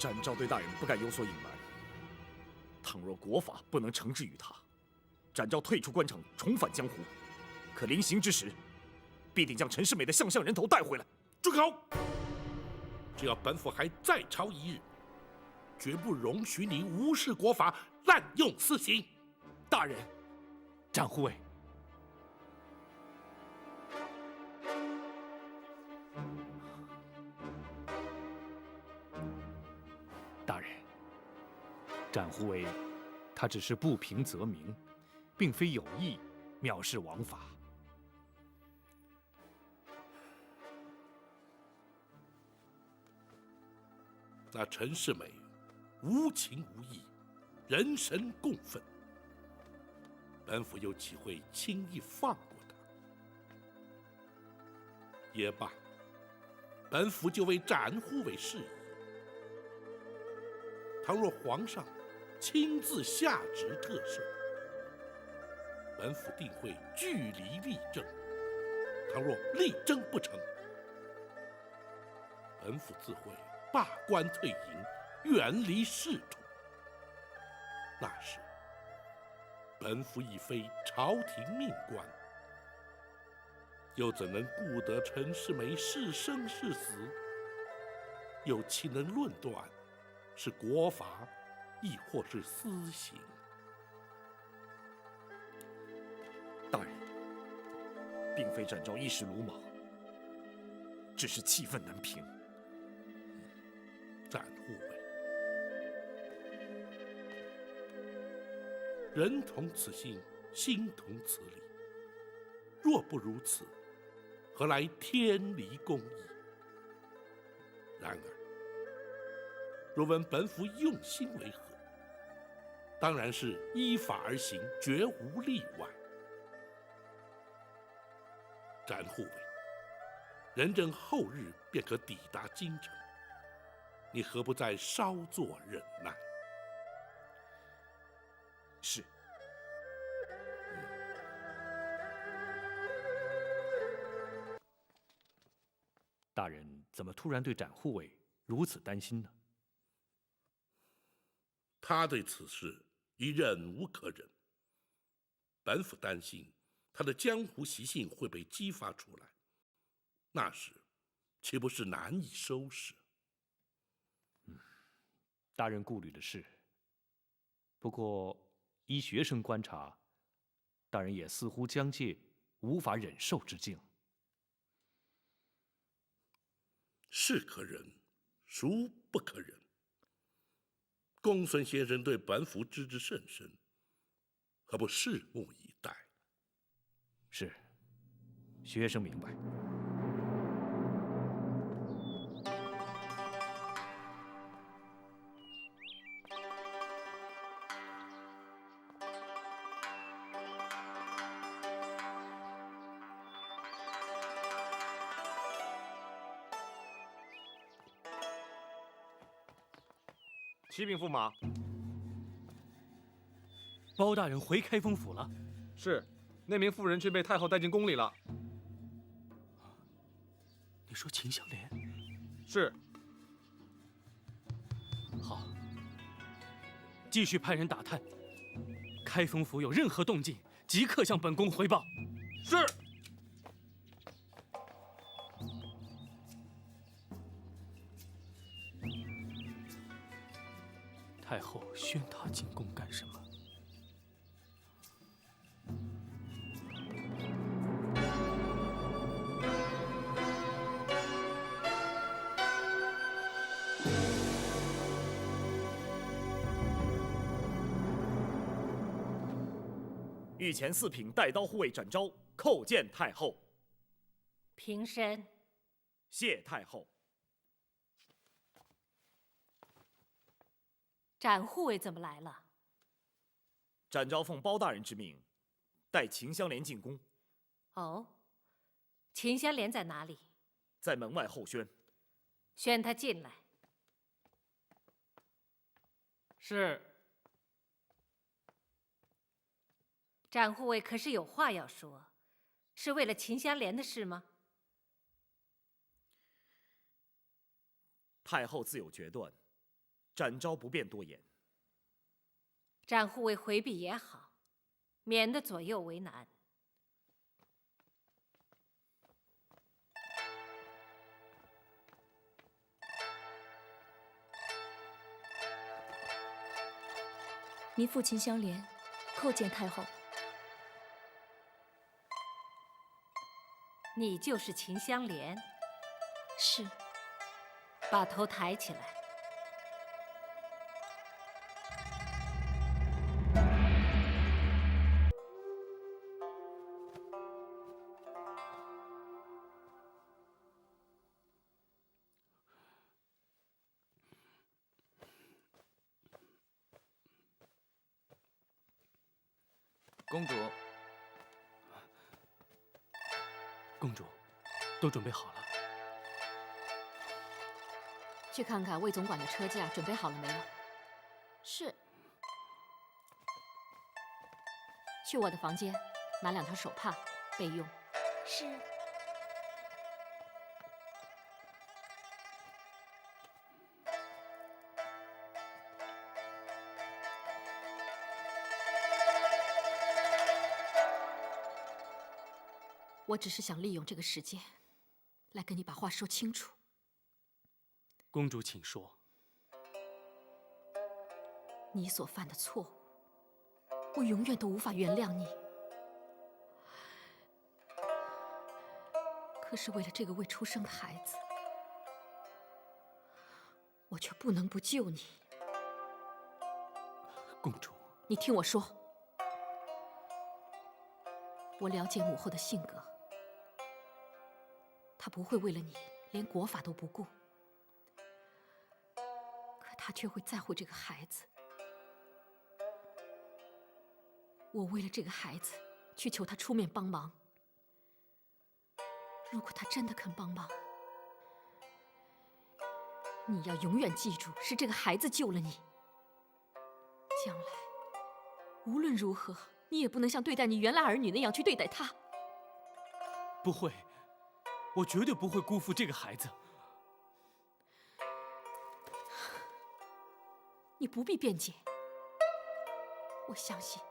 展昭对大人不敢有所隐瞒。倘若国法不能惩治于他，展昭退出官城，重返江湖。可临行之时，必定将陈世美的项项人头带回来。住口！只要本府还在朝一日，绝不容许你无视国法，滥用私刑。大人，展护卫。大人，展护卫，他只是不平则鸣，并非有意藐视王法。那陈世美无情无义，人神共愤，本府又岂会轻易放过他？也罢，本府就为展护卫事宜。倘若皇上亲自下旨特赦，本府定会据理力争。倘若力争不成，本府自会罢官退隐，远离仕途。那时，本府已非朝廷命官，又怎能顾得陈世美是生是死？又岂能论断是国法，亦或是私刑？大人，并非展昭一时鲁莽，只是气愤难平。展护卫，人同此心，心同此理。若不如此，何来天理公义？然而，若问本府用心为何，当然是依法而行，绝无例外。展护卫，仁政后日便可抵达京城，你何不再稍作忍耐？是。大人怎么突然对展护卫如此担心呢？他对此事已忍无可忍，本府担心他的江湖习性会被激发出来，那时岂不是难以收拾？大人顾虑的是。不过依学生观察，大人也似乎将介无法忍受之境。是可忍，孰不可忍？公孙先生对本府知之甚深，何不拭目以待？是，学生明白。启禀驸马，包大人回开封府了。是，那名妇人却被太后带进宫里了。你说秦香莲？是。好，继续派人打探，开封府有任何动静，即刻向本宫回报。是。太后宣他进宫干什么？御前四品带刀护卫展昭叩见太后。平身。谢太后。展护卫怎么来了？展昭奉包大人之命，带秦香莲进宫。哦，秦香莲在哪里？在门外候宣。宣她进来。是。展护卫可是有话要说，是为了秦香莲的事吗？太后自有决断，展昭不便多言。展护卫回避也好，免得左右为难。您父秦香莲叩见太后。你就是秦香莲？是。把头抬起来。公主，公主，都准备好了。去看看魏总管的车驾准备好了没有？是。去我的房间拿2条手帕备用。是。我只是想利用这个时间，来跟你把话说清楚。公主，请说。你所犯的错误，我永远都无法原谅你。可是为了这个未出生的孩子，我却不能不救你。公主，你听我说，我了解母后的性格。他不会为了你连国法都不顾，可他却会在乎这个孩子。我为了这个孩子去求他出面帮忙，如果他真的肯帮忙，你要永远记住，是这个孩子救了你。将来无论如何，你也不能像对待你原来儿女那样去对待他。不会。我绝对不会辜负这个孩子。你不必辩解。我相信，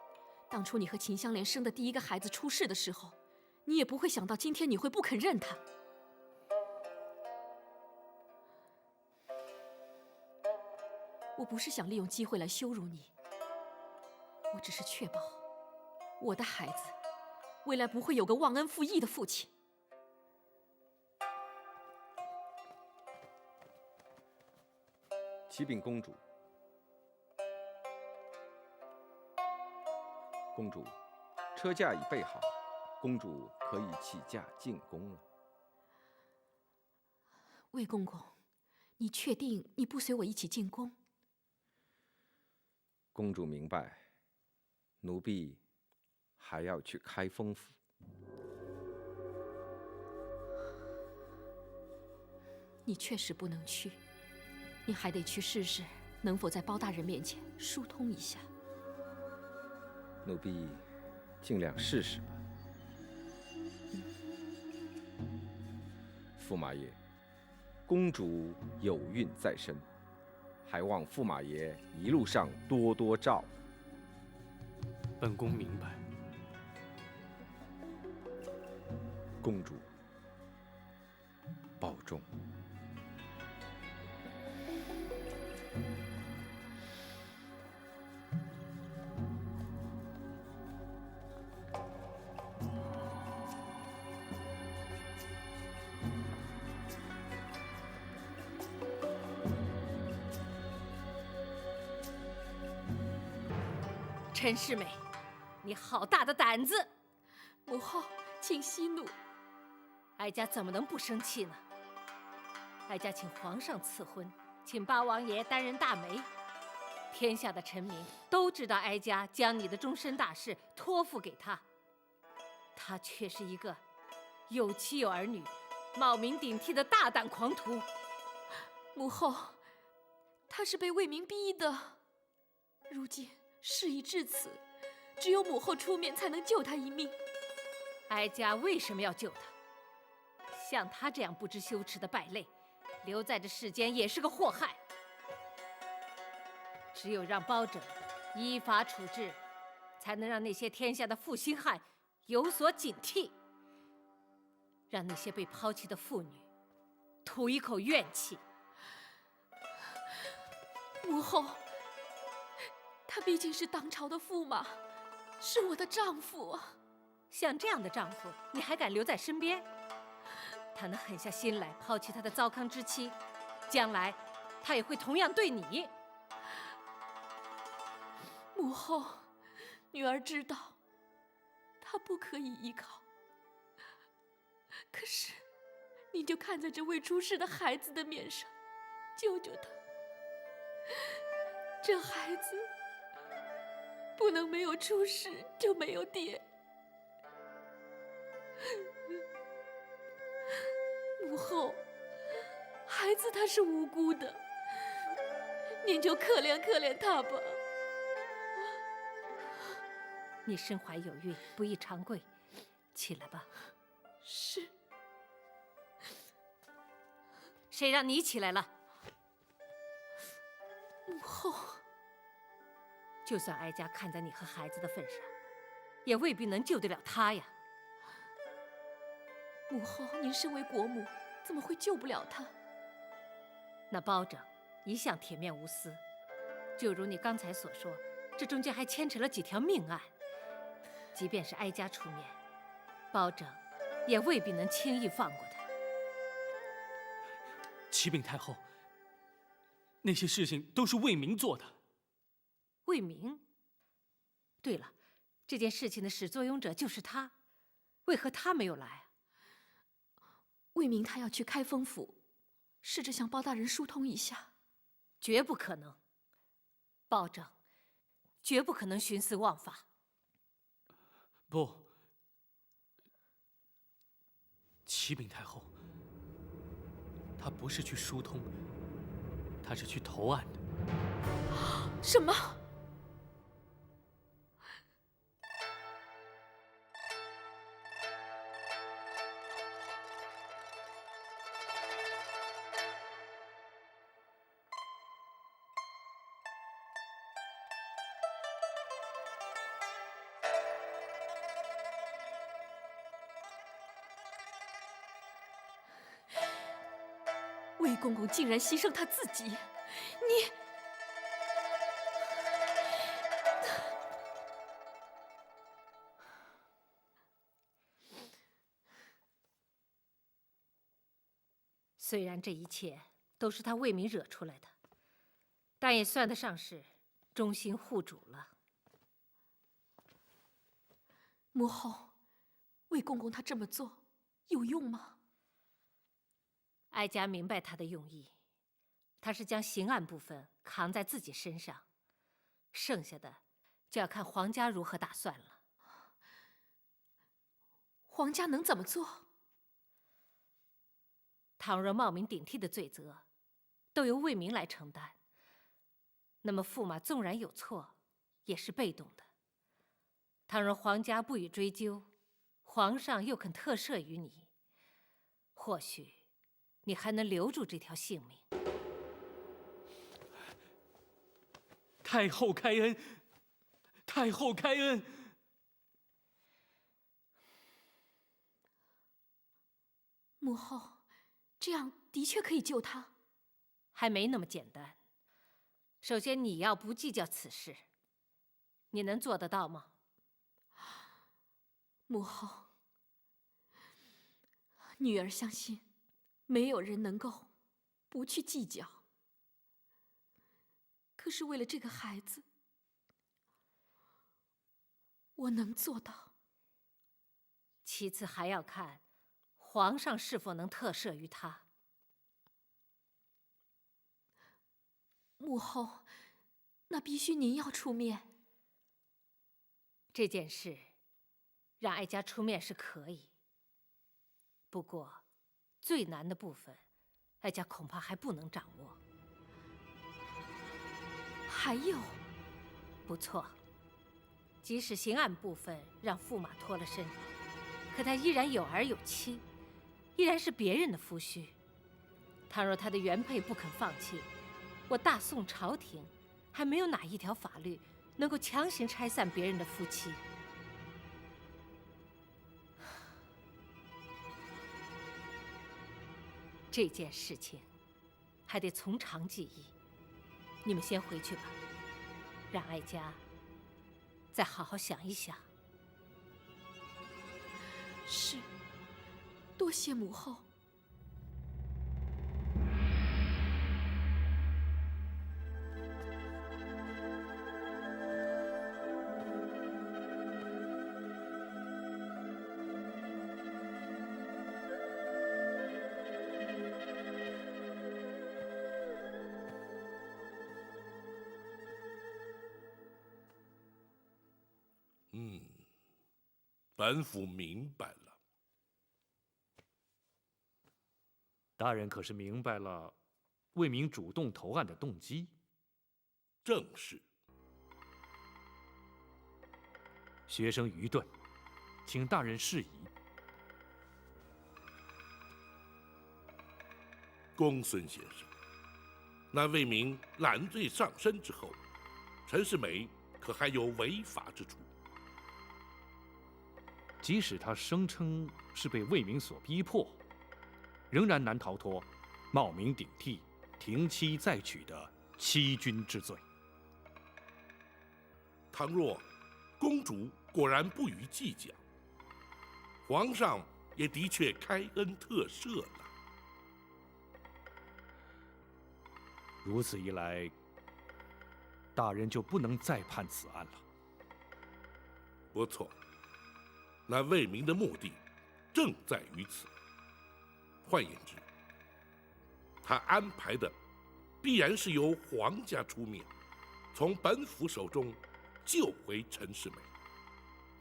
当初你和秦香莲生的第一个孩子出事的时候，你也不会想到今天你会不肯认他。我不是想利用机会来羞辱你，我只是确保我的孩子未来不会有个忘恩负义的父亲。启禀公主，公主，车驾已备好，公主可以起驾进宫了。魏公公，你确定你不随我一起进宫？公主明白，奴婢还要去开封府。你确实不能去。你还得去试试，能否在包大人面前疏通一下。奴婢尽量试试吧。驸马爷，公主有孕在身，还望驸马爷一路上多多照。本宫明白。公主，保重。陈世美，你好大的胆子！母后，请息怒。哀家怎么能不生气呢？哀家请皇上赐婚，请八王爷担任大媒，天下的臣民都知道哀家将你的终身大事托付给他，他却是一个有妻有儿女、冒名顶替的大胆狂徒。母后，他是被魏明逼的，如今事已至此，只有母后出面才能救他一命。哀家为什么要救他？像他这样不知羞耻的败类，留在这世间也是个祸害。只有让包拯依法处置，才能让那些天下的负心汉有所警惕，让那些被抛弃的妇女吐一口怨气。母后，他毕竟是当朝的驸马，是我的丈夫啊。像这样的丈夫，你还敢留在身边？他能狠下心来抛弃他的糟糠之妻，将来他也会同样对你。母后，女儿知道他不可以依靠，可是你就看在这未出世的孩子的面上，救救他。这孩子不能没有出世就没有爹。母后，孩子他是无辜的，您就可怜可怜他吧。你身怀有孕，不宜长跪，起来吧。是。谁让你起来了？母后，就算哀家看在你和孩子的份上，也未必能救得了他呀。母后，您身为国母，怎么会救不了他？那包拯一向铁面无私，就如你刚才所说，这中间还牵扯了几条命案。即便是哀家出面，包拯也未必能轻易放过他。启禀太后，那些事情都是魏明做的。魏明？对了，这件事情的始作俑者就是他，为何他没有来啊？魏明他要去开封府，试着向包大人疏通一下。绝不可能，包拯绝不可能徇私枉法。不，启禀太后，他不是去疏通，他是去投案的。什么？魏公公竟然牺牲他自己，你……虽然这一切都是他魏明惹出来的，但也算得上是忠心护主了。母后，魏公公他这么做有用吗？哀家明白他的用意，他是将刑案部分扛在自己身上，剩下的就要看皇家如何打算了。皇家能怎么做？倘若冒名顶替的罪责都由魏明来承担，那么驸马纵然有错，也是被动的。倘若皇家不予追究，皇上又肯特赦于你，或许你还能留住这条性命。太后开恩，太后开恩！母后，这样的确可以救他。还没那么简单。首先，你要不计较此事，你能做得到吗？母后，女儿相信，没有人能够不去计较。可是为了这个孩子，我能做到。其次，还要看皇上是否能特赦于他。母后，那必须您要出面。这件事，让哀家出面是可以，不过最难的部分，哀家恐怕还不能掌握。还有，不错，即使刑案部分让驸马脱了身，可他依然有儿有妻，依然是别人的夫婿。倘若他的原配不肯放弃，我大宋朝廷还没有哪一条法律能够强行拆散别人的夫妻。这件事情还得从长计议，你们先回去吧，让哀家再好好想一想。是，多谢母后。本府明白了。大人可是明白了魏明主动投案的动机？正是。学生愚钝，请大人释疑。公孙先生，那魏明揽罪上身之后，陈世美可还有违法之处？即使他声称是被魏明所逼迫，仍然难逃脱冒名顶替、停妻再娶的欺君之罪。倘若公主果然不予计较，皇上也的确开恩特赦了。如此一来，大人就不能再判此案了。不错，那魏明的目的正在于此。换言之，他安排的必然是由皇家出面，从本府手中救回陈世美。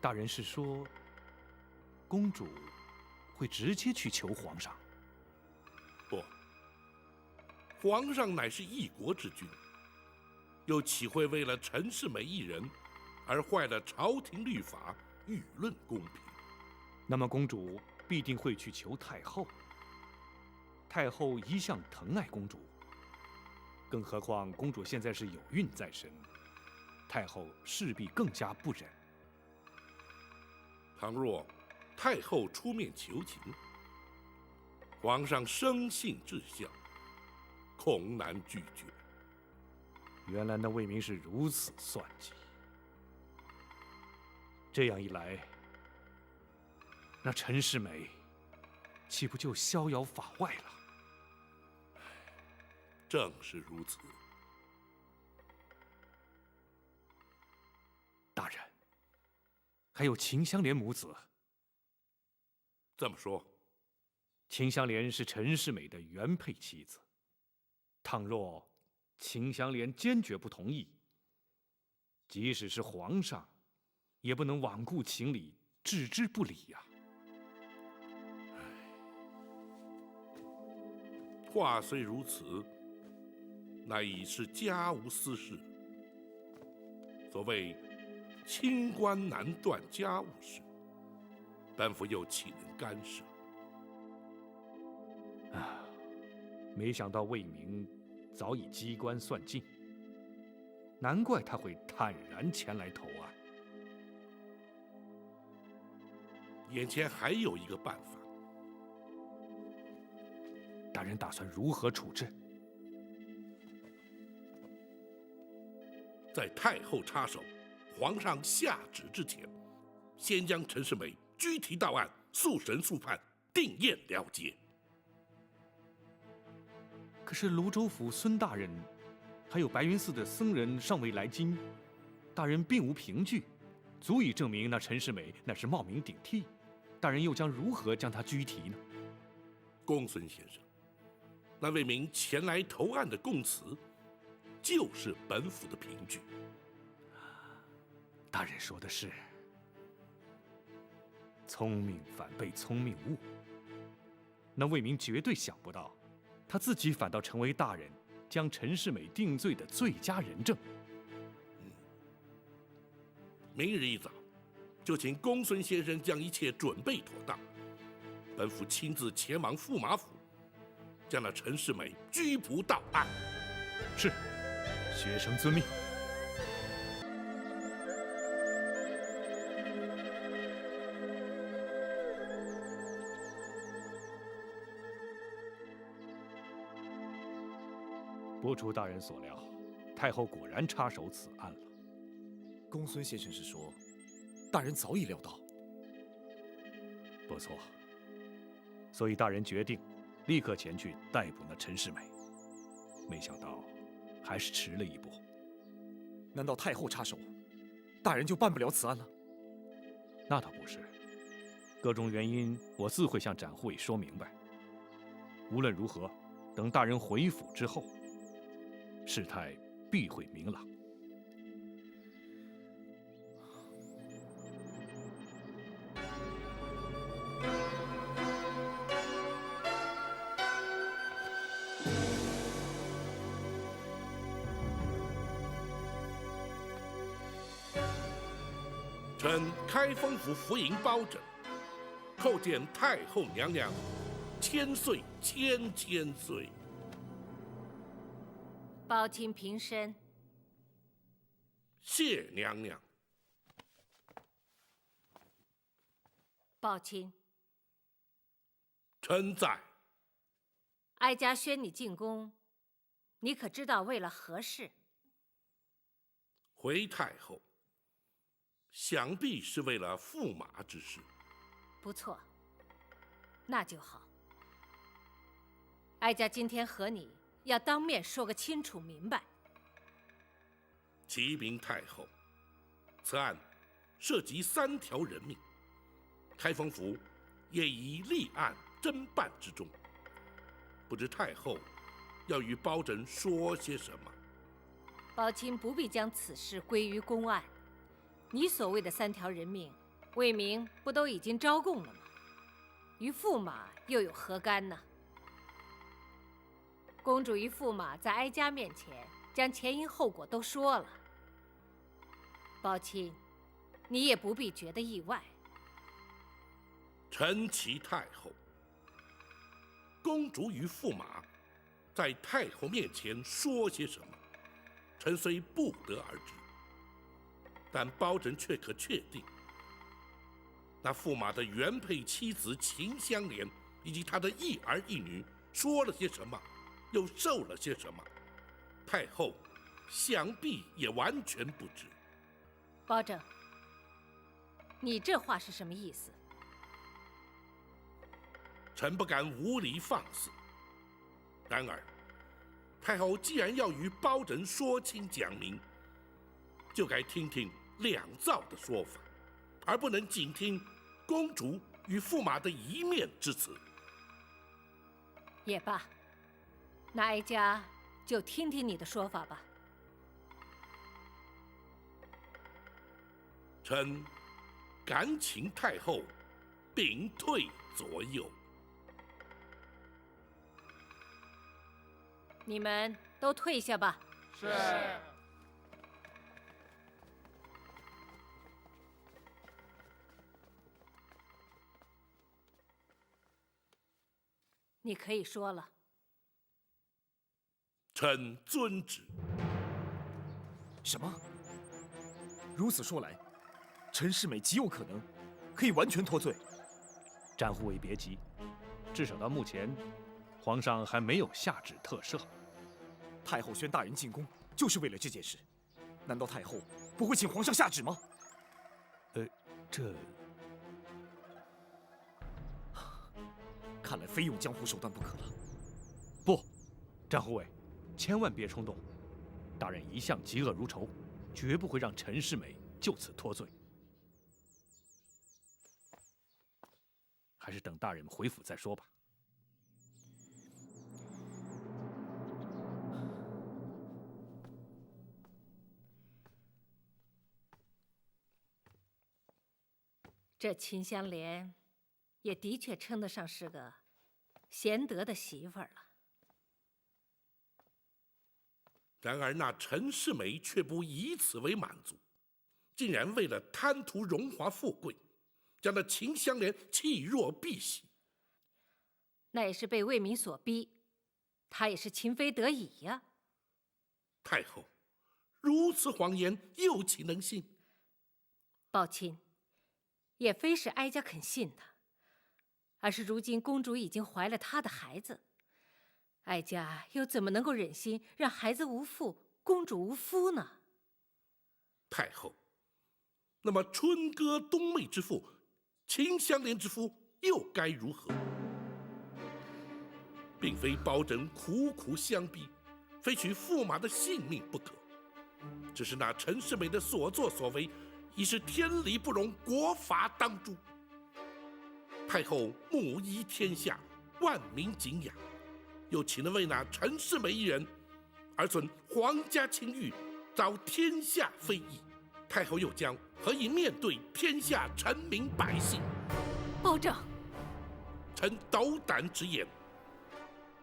大人是说，公主会直接去求皇上？不，皇上乃是一国之君，又岂会为了陈世美一人而坏了朝廷律法、舆论公平？那么公主必定会去求太后。太后一向疼爱公主，更何况公主现在是有孕在身，太后势必更加不忍。倘若太后出面求情，皇上生性至孝，恐难拒绝。原来那魏明是如此算计。这样一来，那陈世美岂不就逍遥法外了？正是如此。大人，还有秦香莲母子。这么说，秦香莲是陈世美的原配妻子。倘若秦香莲坚决不同意，即使是皇上，也不能罔顾情理，置之不理呀。话虽如此，那已是家无私事。所谓清官难断家务事，本府又岂能干涉？没想到魏明早已机关算尽，难怪他会坦然前来投案。眼前还有一个办法。大人打算如何处置？在太后插手、皇上下旨之前，先将陈世美拘提到案，速审速判，定验了结。可是泸州府孙大人，还有白云寺的僧人尚未来京，大人并无凭据，足以证明那陈世美乃是冒名顶替。大人又将如何将他拘提呢？公孙先生，那魏明前来投案的供词，就是本府的凭据。大人说的是，聪明反被聪明误。那魏明绝对想不到，他自己反倒成为大人将陈世美定罪的最佳人证。明日一早，就请公孙先生将一切准备妥当，本府亲自前往驸马府，将那陈世美拘捕到案。是。学生遵命。不出大人所料，太后果然插手此案了。公孙先生是说，大人早已料到。不错，所以大人决定立刻前去逮捕那陈世美。没想到，还是迟了一步。难道太后插手，大人就办不了此案了？那倒不是，各种原因我自会向展护卫说明白。无论如何，等大人回府之后，事态必会明朗。臣开封府福营包拯，叩见太后娘娘，千岁千岁。包钦平身。谢娘娘。包钦，臣在。哀家宣你进宫，你可知道为了何事？回太后，想必是为了驸马之事。不错，那就好。哀家今天和你要当面说个清楚明白。启禀太后，此案涉及3条人命，开封府也已立案侦办之中。不知太后要与包拯说些什么？包钦不必将此事归于公案。你所谓的3条人命，魏明不都已经招供了吗？与驸马又有何干呢？公主与驸马在哀家面前将前因后果都说了，包钦，你也不必觉得意外。臣启太后，公主与驸马在太后面前说些什么，臣虽不得而知，但包拯却可确定，那驸马的原配妻子秦香莲以及他的一儿一女说了些什么，又受了些什么，太后想必也完全不知。包拯，你这话是什么意思？臣不敢无礼放肆。然而，太后既然要与包拯说清讲明，就该听听两造的说法，而不能仅听公主与驸马的一面之词。也罢，那哀家就听听你的说法吧。臣敢请太后屏退左右。你们都退下吧。是。你可以说了。臣遵旨。什么？如此说来，陈世美极有可能可以完全脱罪。展护卫别急，至少到目前，皇上还没有下旨特赦。太后宣大人进宫，就是为了这件事。难道太后不会请皇上下旨吗？这……看来非用江湖手段不可了。不，展护卫，千万别冲动。大人一向嫉恶如仇，绝不会让陈世美就此脱罪。还是等大人回府再说吧。这秦香莲也的确称得上是个贤德的媳妇儿了。然而那陈世美却不以此为满足，竟然为了贪图荣华富贵，将那秦香莲弃若敝屣。那也是被魏明所逼，他也是情非得已呀。太后，如此谎言，又岂能信？宝琴，也非是哀家肯信他，而是如今公主已经怀了他的孩子，哀家又怎么能够忍心让孩子无父，公主无夫呢？太后，那么春歌冬媚之妇，秦香莲之夫又该如何？并非包拯苦苦相逼，非取驸马的性命不可。只是那陈世美的所作所为，已是天理不容，国法当诛。太后母仪天下，万民敬仰，又岂能为那陈世美一人，而损皇家清誉，遭天下非议？太后又将何以面对天下臣民百姓？包拯，臣斗胆直言，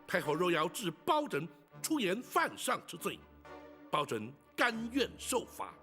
太后若要治包拯出言犯上之罪，包拯甘愿受罚。